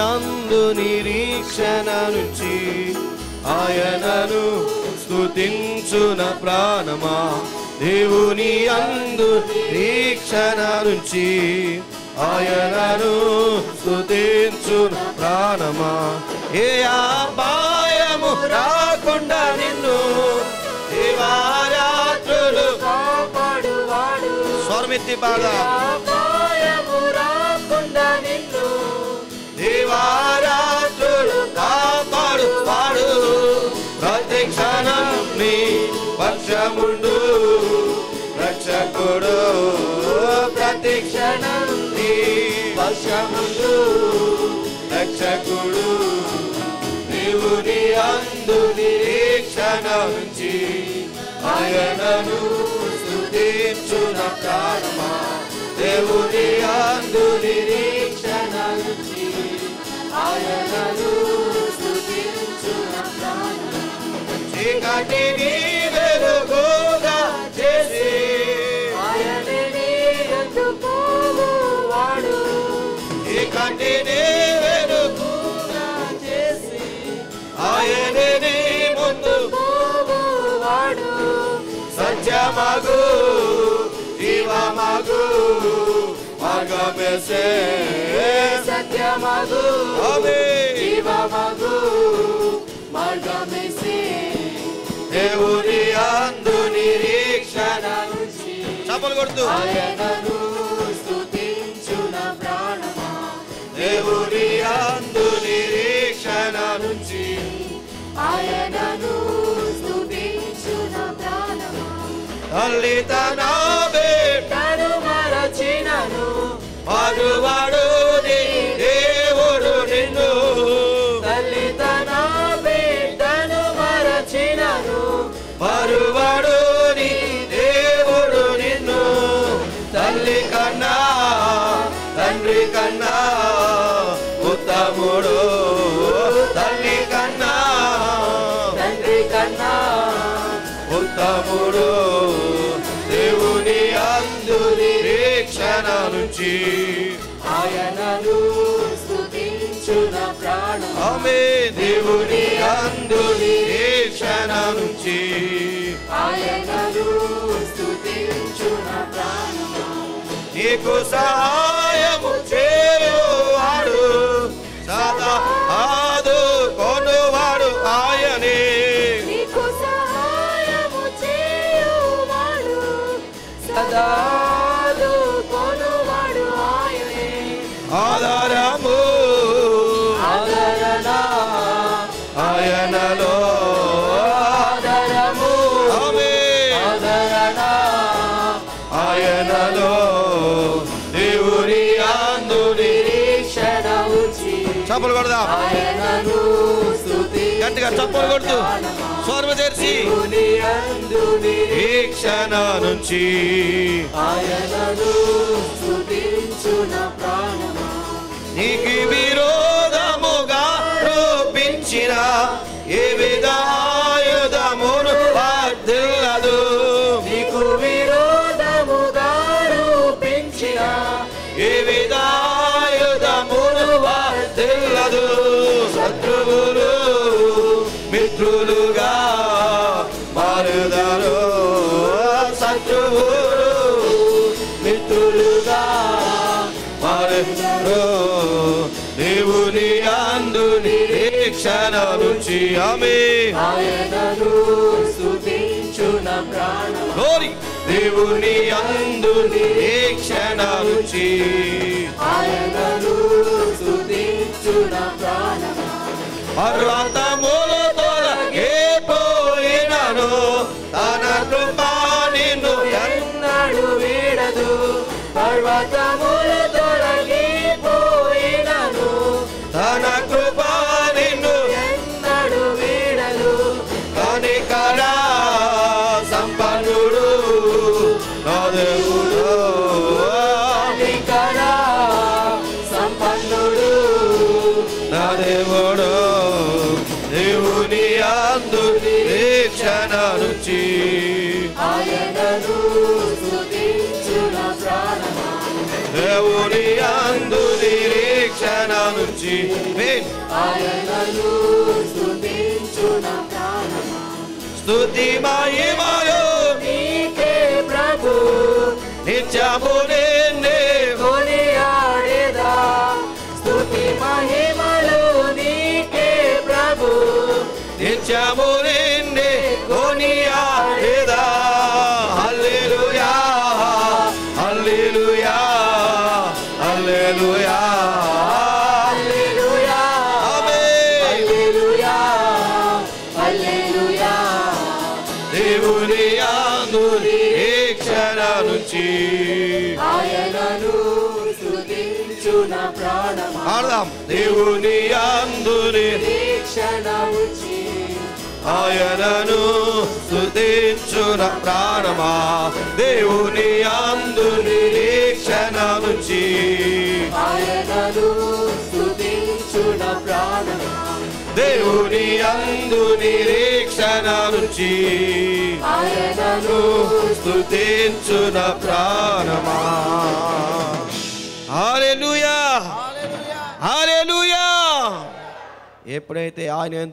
అందు నిరీక్షణ నుంచి ఆయనను స్తుతించున ప్రాణమా. దేవుని అందు నిరీక్షణ నుంచి ఆయనను స్తుతించున ప్రాణమా. ఏ అపాయము రాకుండా నిన్ను దివారాత్రులు కాపాడువాడు. స్వరమెత్తి బాగా. అపాయము రాకుండా నిన్ను దివారాత్రులు కాపాడువాడు. ప్రతి క్షణం నీ పక్షముండు రక్షకుడు. ప్రతి క్షణం నీ పక్షముండు రక్షకుడు. దేవుని అందు నిరీక్షణ నుంచి ఆయనను స్తుతించున ప్రాణమా. దేవుని అందు నిరీక్షణ నుంచి ఆయనను స్తుతించున ప్రాణమా. చీకటిని వెలుగుగా చేసి ఆయనని ఎత్తుకోవాడు. చీకటిని వెలుగుగా చేసి ఆయనని ముందు పోవాడు. సత్యమగు జీవమగు మార్గమేసే. సత్యమగు ఆమేన్. జీవమగు మార్గమేసే. దేవుని అందు నిరీక్షణ నుంచి చప్పలు కొడుతూ ఆయనను స్తుతించున ప్రాణమా. దేవుని అందు నిరీక్షణ నుంచి ఆయనను స్తుతించున ప్రాణమా. తల్లి తన బిడ్డను మరచినను మరువడు నీ దేవుడు నిన్ను. తల్లి తన బిడ్డను మరచినను మరువడు నీ దేవుడు నిన్ను. తల్లి కన్నా తండ్రి కన్నా ఉత్తముడు. తల్లి కన్నా తండ్రి కన్నా ఉత్తముడు. దేవుని అందు నిరీక్షణ నుంచి ఆయనను స్తుతించున ప్రాణమా. ఆమేన్. దేవుని అందు నిరీక్షణ నుంచి ఆయనను స్తుతించున ప్రాణమా. నీకు సహాయము చేయువాడు సదా ఆదుకొనువాడు ఆయనే. నీకు సహాయము చేయువాడు సదా ఆదుకొనువాడు ఆయనే. ఆధారము ఆదరణ ఆయనలో. ఆదరము ఆమేన్. ఆదరణ ఆయనలో దేవుని అందు నిరీక్షణ ఉంచి చప్పలు కొడదాం. ఆయనను స్తుతించున గట్టిగా చప్పలు కొడుతూ స్వరము తెరిచి దేవుని యందు నిరీక్షణ నుంచి ఆయనను స్తుతించున ప్రాణమా. నీకు విరోధముగా రూపించిన ఏ విధ ఆయుధమును వర్ధిల్లదు. నీకు విరోధముగా రూపించిన ఏ విధ ఆయుధమును వర్ధిల్లదు. శత్రువులు మిత్రులుగా మారుదరు. శత్రువులు మిత్రులుగా మారుదరు. దేవుని అందు నిరీక్షణ నుంచి ఆమేన్. ఆయనను స్తుతించున ప్రాణమా. గ్లోరీ. దేవుని అందు నిరీక్షణ నుంచి ఆయనను స్తుతించున ప్రాణమా. పర్వతములు తొలగిపోయినను తన కృప నిన్ను ఎన్నడు వీడదు. పర్వతములు తొలగిపోయినను తన కృప నిన్ను ఎన్నడు వీడదు. కనికర సంపన్నుడు నా దేవుడు. కనికర సంపన్నుడు నా దేవుడు. దేవుని అందు నిరీక్షణ నుంచి ఆయనను స్తుతించున ప్రాణమా. దేవుని అందు నిరీక్షణ నిరీక్షణ నుంచి ఆయనను స్తుతించున ప్రాణమా స్తుతి మహిమలు నీకే ప్రభు నిత్యము నిన్నే కొనియాడేదా స్తుతి మహిమలు నీకే ప్రభు నిత్యము నిన్నే కొనియాడేదా హల్లెలూయా హల్లెలూయా హల్లెలూయా హల్లెలూయా ఆమేన్ హల్లెలూయా హల్లెలూయా దేవుని యందు నిరీక్షణ నుంచి ఆయనను స్తుతించున ప్రాణమా పాడదాం దేవుని యందు నిరీక్షణ ఉంచి ఆయనను స్తుతించున ప్రాణమా దేవుని యందు నిరీక్షణ నుంచి ఆయనను స్తుతించున ప్రాణమా దేవుని యందు నిరీక్షణ నుంచి ఆయనను స్తుతించున ప్రాణమా హల్లెలూయా హల్లెలూయా ఎప్పుడైతే ఆయన